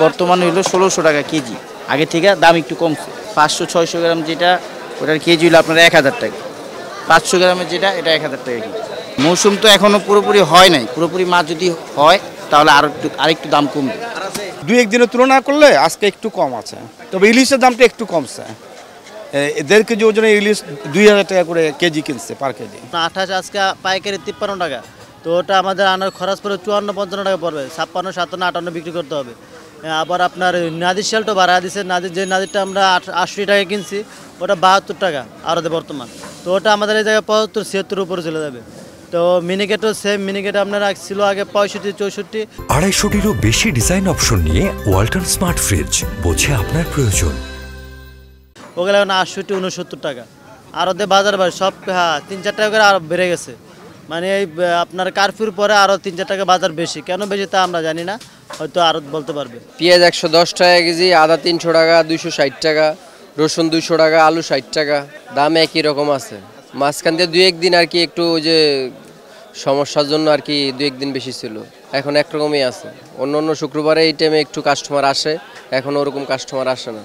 বর্তমানে হলো 1600 টাকা কেজি। আগে থেকে দাম একটু কমছে। 500-600 গ্রাম যেটা ওটার কেজি হলো আপনার 1000 টাকা। 500 গ্রামের যেটা এটা 1000 টাকা কেজি। মৌসুম তো এখনো পুরোপুরি হয় নাই। পুরোপুরি মাছ যদি হয় তাহলে আরেকটু দাম কমবে। 2-1 দিনের তুলনা করলে আজকে একটু কম আছে, তবে ইলিশের দামটা একটু কমছে। 1.5 কেজি ওজনে ইলিশ 2000 টাকা করে কেজি কিনছে পার কেজি। 28 আজকে পাইকারি 53 টাকা, তো ওটা আমাদের আনার খরচ পড়ে 54-55 টাকা পড়বে। 56, 57, 58 বিক্রি করতে হবে। আবার আপনার নাদির শালটা বাড়া দিচ্ছে। যে নাদিরটা আমরা 80 টাকা কিনছি ওটা 72 টাকা আরতে বর্তমান। তো ওটা আমাদের এই জায়গায় 75-76 উপরে চলে যাবে। তো মিনিকেটও সেম। মিনিকেট আপনার ছিল আগে 65-64। 250-টিরও বেশি ডিজাইন অপশন নিয়ে ওয়ালটন স্মার্ট ফ্রিজ, বোঝে আপনার প্রয়োজন। ওগুলো এখন 68-69 টাকা আরতে বাজার বাড়ে সব। হ্যাঁ, 3-4 টাকা করে আরো বেড়ে গেছে। মানে এই আপনার কারফিউর পরে আরও 3-4 টাকা বাজার বেশি। কেন বেশি তা আমরা জানি না, হয়তো আরো বলতে পারবে। পেঁয়াজ 110 টাকা কেজি, আদা 300 টাকা, 260 টাকা, রসুন 200 টাকা, আলু 60 টাকা। দাম একই রকম আছে। মাঝখান দিয়ে 2-1 দিন আর কি একটু যে সমস্যার জন্য আর কি 2-1 দিন বেশি ছিল, এখন একরকমই আছে। অন্য শুক্রবারে এই টাইমে একটু কাস্টমার আসে, এখন ওরকম কাস্টমার আসে না।